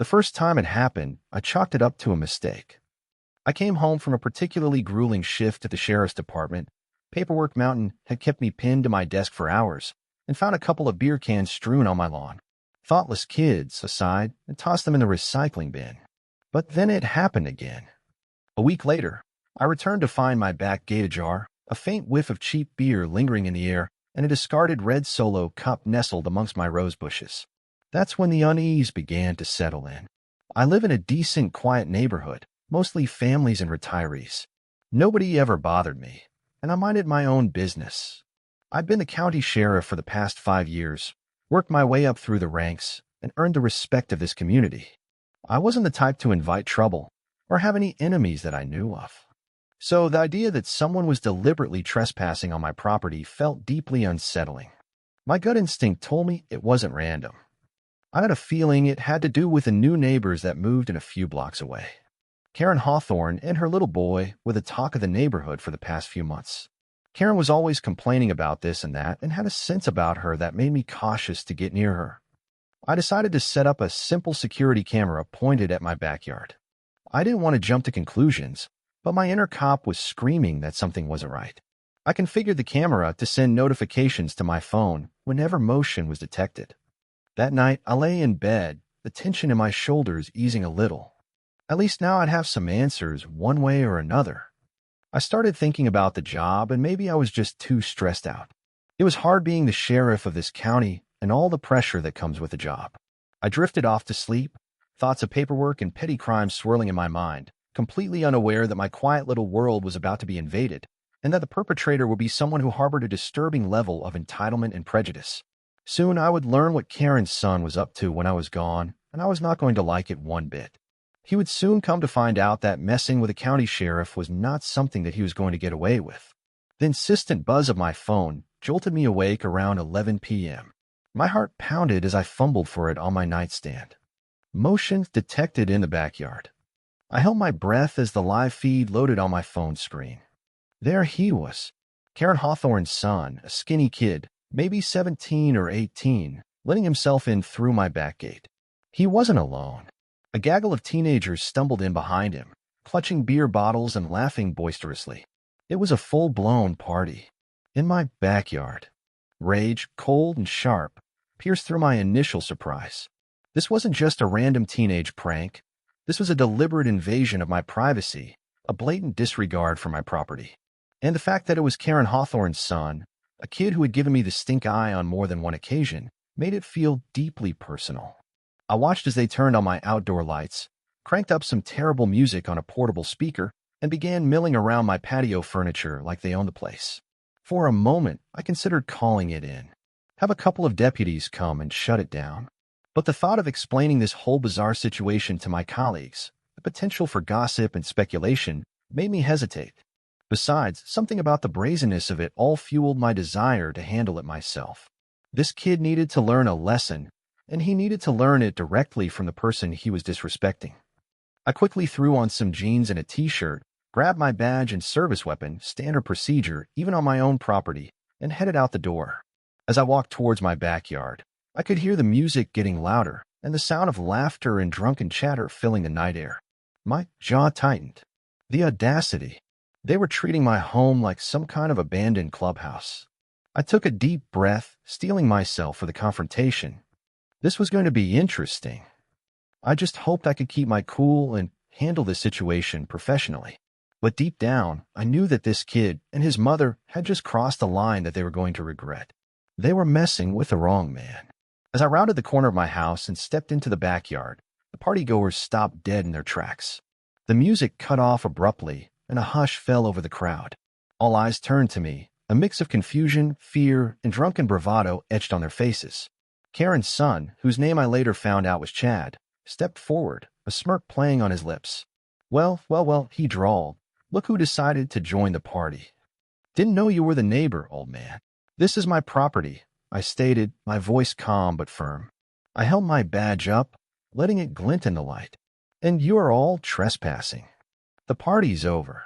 The first time it happened, I chalked it up to a mistake. I came home from a particularly grueling shift at the sheriff's department. Paperwork Mountain had kept me pinned to my desk for hours, and found a couple of beer cans strewn on my lawn. Thoughtless kids aside and tossed them in the recycling bin. But then it happened again. A week later, I returned to find my back gate ajar, a faint whiff of cheap beer lingering in the air, and a discarded red Solo cup nestled amongst my rose bushes. That's when the unease began to settle in. I live in a decent, quiet neighborhood, mostly families and retirees. Nobody ever bothered me, and I minded my own business. I'd been the county sheriff for the past 5 years, worked my way up through the ranks, and earned the respect of this community. I wasn't the type to invite trouble or have any enemies that I knew of. So the idea that someone was deliberately trespassing on my property felt deeply unsettling. My gut instinct told me it wasn't random. I had a feeling it had to do with the new neighbors that moved in a few blocks away. Karen Hawthorne and her little boy were the talk of the neighborhood for the past few months. Karen was always complaining about this and that and had a sense about her that made me cautious to get near her. I decided to set up a simple security camera pointed at my backyard. I didn't want to jump to conclusions, but my inner cop was screaming that something wasn't right. I configured the camera to send notifications to my phone whenever motion was detected. That night, I lay in bed, the tension in my shoulders easing a little. At least now I'd have some answers one way or another. I started thinking about the job, and maybe I was just too stressed out. It was hard being the sheriff of this county and all the pressure that comes with the job. I drifted off to sleep, thoughts of paperwork and petty crimes swirling in my mind, completely unaware that my quiet little world was about to be invaded, and that the perpetrator would be someone who harbored a disturbing level of entitlement and prejudice. Soon I would learn what Karen's son was up to when I was gone, and I was not going to like it one bit. He would soon come to find out that messing with a county sheriff was not something that he was going to get away with. The insistent buzz of my phone jolted me awake around 11 p.m. My heart pounded as I fumbled for it on my nightstand. Motion detected in the backyard. I held my breath as the live feed loaded on my phone screen. There he was, Karen Hawthorne's son, a skinny kid, maybe 17 or 18, letting himself in through my back gate. He wasn't alone. A gaggle of teenagers stumbled in behind him, clutching beer bottles and laughing boisterously. It was a full-blown party. In my backyard. Rage, cold and sharp, pierced through my initial surprise. This wasn't just a random teenage prank. This was a deliberate invasion of my privacy, a blatant disregard for my property. And the fact that it was Karen Hawthorne's son, a kid who had given me the stink eye on more than one occasion, made it feel deeply personal. I watched as they turned on my outdoor lights, cranked up some terrible music on a portable speaker, and began milling around my patio furniture like they owned the place. For a moment, I considered calling it in. Have a couple of deputies come and shut it down. But the thought of explaining this whole bizarre situation to my colleagues, the potential for gossip and speculation, made me hesitate. Besides, something about the brazenness of it all fueled my desire to handle it myself. This kid needed to learn a lesson, and he needed to learn it directly from the person he was disrespecting. I quickly threw on some jeans and a t-shirt, grabbed my badge and service weapon, standard procedure, even on my own property, and headed out the door. As I walked towards my backyard, I could hear the music getting louder and the sound of laughter and drunken chatter filling the night air. My jaw tightened. The audacity. They were treating my home like some kind of abandoned clubhouse. I took a deep breath, steeling myself for the confrontation. This was going to be interesting. I just hoped I could keep my cool and handle the situation professionally. But deep down, I knew that this kid and his mother had just crossed a line that they were going to regret. They were messing with the wrong man. As I rounded the corner of my house and stepped into the backyard, the partygoers stopped dead in their tracks. The music cut off abruptly, and a hush fell over the crowd. All eyes turned to me, a mix of confusion, fear, and drunken bravado etched on their faces. Karen's son, whose name I later found out was Chad, stepped forward, a smirk playing on his lips. Well, he drawled. Look who decided to join the party. Didn't know you were the neighbor, old man. This is my property, I stated, my voice calm but firm. I held my badge up, letting it glint in the light. And you are all trespassing. The party's over.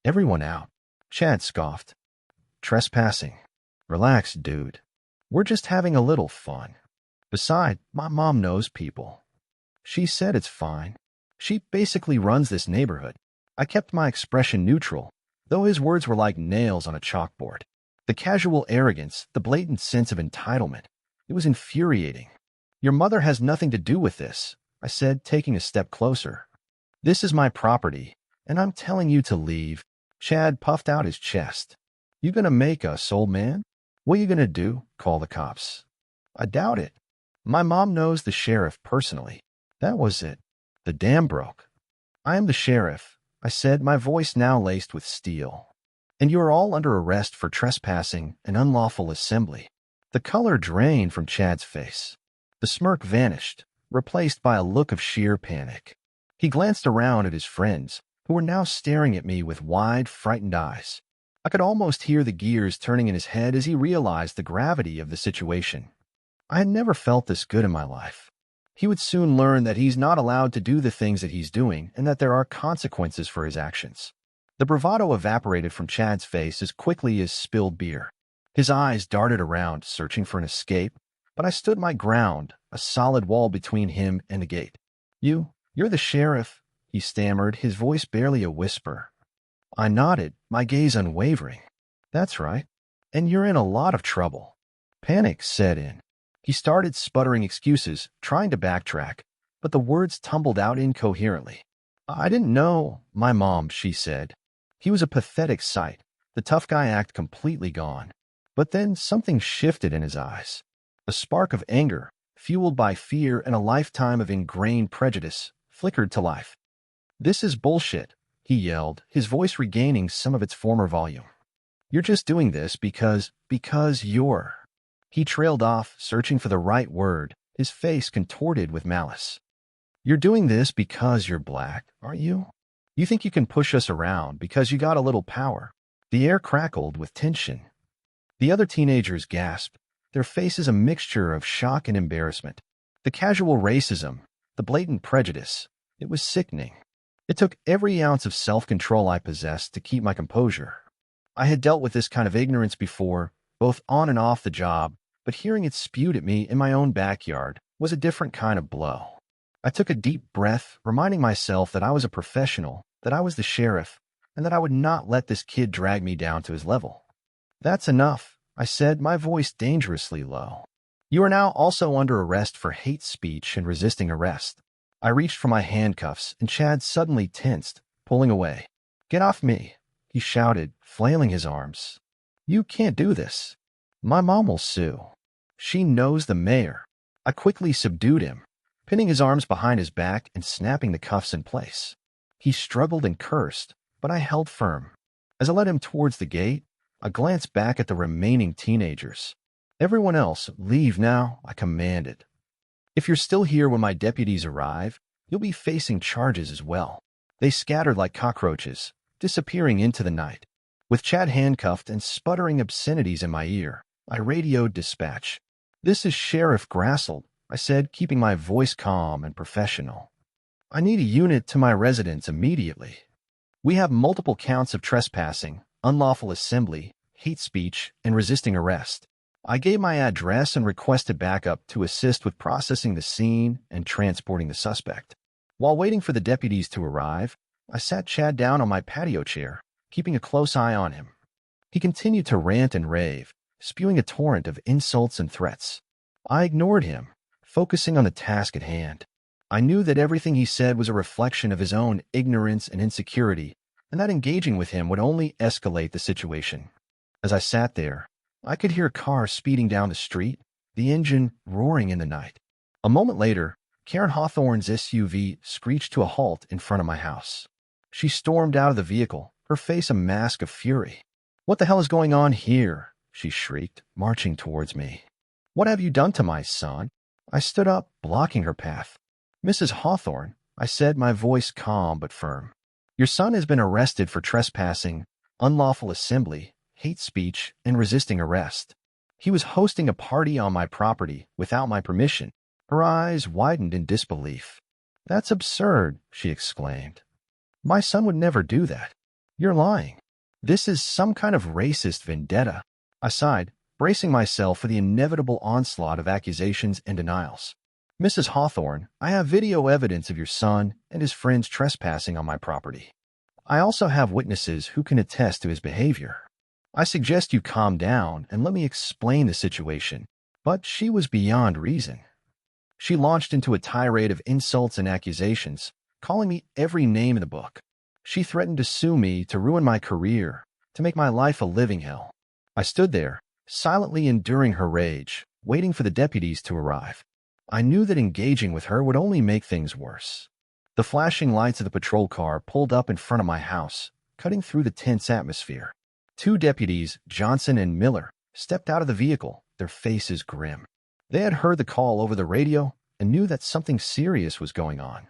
Everyone out. Chad scoffed. Trespassing. Relax, dude. We're just having a little fun. Besides, my mom knows people. She said it's fine. She basically runs this neighborhood. I kept my expression neutral, though his words were like nails on a chalkboard. The casual arrogance, the blatant sense of entitlement. It was infuriating. Your mother has nothing to do with this, I said, taking a step closer. This is my property, and I'm telling you to leave. Chad puffed out his chest. You gonna make us, old man? What you gonna do? Call the cops? I doubt it. My mom knows the sheriff personally. That was it. The dam broke. I am the sheriff, I said, my voice now laced with steel. And you are all under arrest for trespassing and unlawful assembly. The color drained from Chad's face. The smirk vanished, replaced by a look of sheer panic. He glanced around at his friends, who were now staring at me with wide, frightened eyes. I could almost hear the gears turning in his head as he realized the gravity of the situation. I had never felt this good in my life. He would soon learn that he's not allowed to do the things that he's doing and that there are consequences for his actions. The bravado evaporated from Chad's face as quickly as spilled beer. His eyes darted around, searching for an escape, but I stood my ground, a solid wall between him and the gate. You're the sheriff, he stammered, his voice barely a whisper. I nodded, my gaze unwavering. That's right. And you're in a lot of trouble. Panic set in. He started sputtering excuses, trying to backtrack, but the words tumbled out incoherently. I didn't know, my mom, she said. He was a pathetic sight, the tough guy act completely gone. But then something shifted in his eyes. A spark of anger, fueled by fear and a lifetime of ingrained prejudice, flickered to life. This is bullshit, he yelled, his voice regaining some of its former volume. You're just doing this because you're... He trailed off, searching for the right word, his face contorted with malice. You're doing this because you're black, aren't you? You think you can push us around because you got a little power. The air crackled with tension. The other teenagers gasped, their faces a mixture of shock and embarrassment. The casual racism, the blatant prejudice, it was sickening. It took every ounce of self-control I possessed to keep my composure. I had dealt with this kind of ignorance before, both on and off the job, but hearing it spewed at me in my own backyard was a different kind of blow. I took a deep breath, reminding myself that I was a professional, that I was the sheriff, and that I would not let this kid drag me down to his level. That's enough, I said, my voice dangerously low. You are now also under arrest for hate speech and resisting arrest. I reached for my handcuffs, and Chad suddenly tensed, pulling away. Get off me, he shouted, flailing his arms. You can't do this. My mom will sue. She knows the mayor. I quickly subdued him, pinning his arms behind his back and snapping the cuffs in place. He struggled and cursed, but I held firm. As I led him towards the gate, I glanced back at the remaining teenagers. Everyone else, leave now, I commanded. If you're still here when my deputies arrive, you'll be facing charges as well. They scattered like cockroaches, disappearing into the night. With Chad handcuffed and sputtering obscenities in my ear, I radioed dispatch. This is Sheriff Grassel, I said, keeping my voice calm and professional. I need a unit to my residence immediately. We have multiple counts of trespassing, unlawful assembly, hate speech, and resisting arrest. I gave my address and requested backup to assist with processing the scene and transporting the suspect. While waiting for the deputies to arrive, I sat Chad down on my patio chair, keeping a close eye on him. He continued to rant and rave, spewing a torrent of insults and threats. I ignored him, focusing on the task at hand. I knew that everything he said was a reflection of his own ignorance and insecurity, and that engaging with him would only escalate the situation. As I sat there, I could hear cars speeding down the street, the engine roaring in the night. A moment later, Karen Hawthorne's SUV screeched to a halt in front of my house. She stormed out of the vehicle, her face a mask of fury. What the hell is going on here? She shrieked, marching towards me. What have you done to my son? I stood up, blocking her path. Mrs. Hawthorne, I said, my voice calm but firm. Your son has been arrested for trespassing, unlawful assembly, hate speech, and resisting arrest. He was hosting a party on my property without my permission. Her eyes widened in disbelief. That's absurd, she exclaimed. My son would never do that. You're lying. This is some kind of racist vendetta. I sighed, bracing myself for the inevitable onslaught of accusations and denials. Mrs. Hawthorne, I have video evidence of your son and his friends trespassing on my property. I also have witnesses who can attest to his behavior. I suggest you calm down and let me explain the situation. But she was beyond reason. She launched into a tirade of insults and accusations, calling me every name in the book. She threatened to sue me, to ruin my career, to make my life a living hell. I stood there, silently enduring her rage, waiting for the deputies to arrive. I knew that engaging with her would only make things worse. The flashing lights of the patrol car pulled up in front of my house, cutting through the tense atmosphere. Two deputies, Johnson and Miller, stepped out of the vehicle, their faces grim. They had heard the call over the radio and knew that something serious was going on.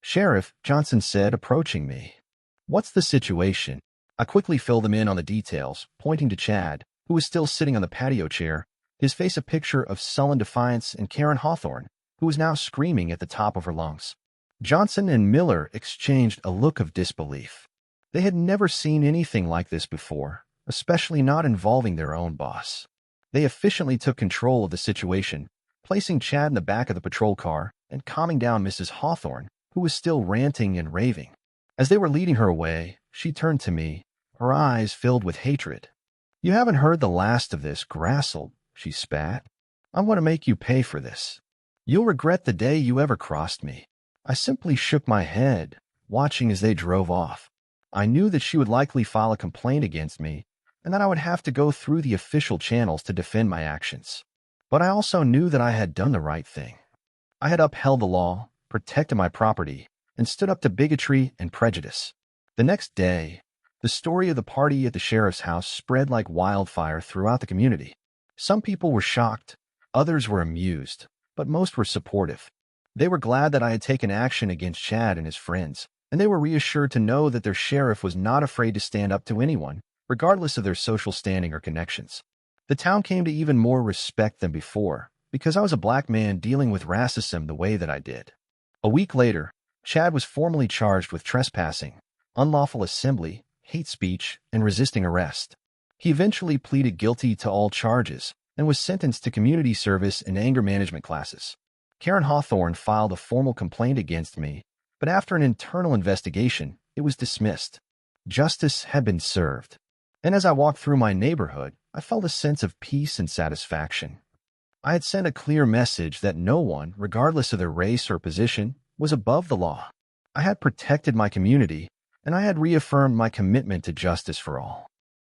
"Sheriff," Johnson said, approaching me. "What's the situation?" I quickly filled them in on the details, pointing to Chad, who was still sitting on the patio chair, his face a picture of sullen defiance, and Karen Hawthorne, who was now screaming at the top of her lungs. Johnson and Miller exchanged a look of disbelief. They had never seen anything like this before, especially not involving their own boss. They efficiently took control of the situation, placing Chad in the back of the patrol car and calming down Mrs. Hawthorne, who was still ranting and raving. As they were leading her away, she turned to me, her eyes filled with hatred. "You haven't heard the last of this, Grassel," she spat. "I want to make you pay for this. You'll regret the day you ever crossed me." I simply shook my head, watching as they drove off. I knew that she would likely file a complaint against me, and that I would have to go through the official channels to defend my actions. But I also knew that I had done the right thing. I had upheld the law, protected my property, and stood up to bigotry and prejudice. The next day, the story of the party at the sheriff's house spread like wildfire throughout the community. Some people were shocked, others were amused, but most were supportive. They were glad that I had taken action against Chad and his friends, and they were reassured to know that their sheriff was not afraid to stand up to anyone, regardless of their social standing or connections. The town came to even more respect than before, because I was a black man dealing with racism the way that I did. A week later, Chad was formally charged with trespassing, unlawful assembly, hate speech, and resisting arrest. He eventually pleaded guilty to all charges and was sentenced to community service and anger management classes. Karen Hawthorne filed a formal complaint against me, but after an internal investigation, it was dismissed. Justice had been served. And as I walked through my neighborhood, I felt a sense of peace and satisfaction. I had sent a clear message that no one, regardless of their race or position, was above the law. I had protected my community, and I had reaffirmed my commitment to justice for all.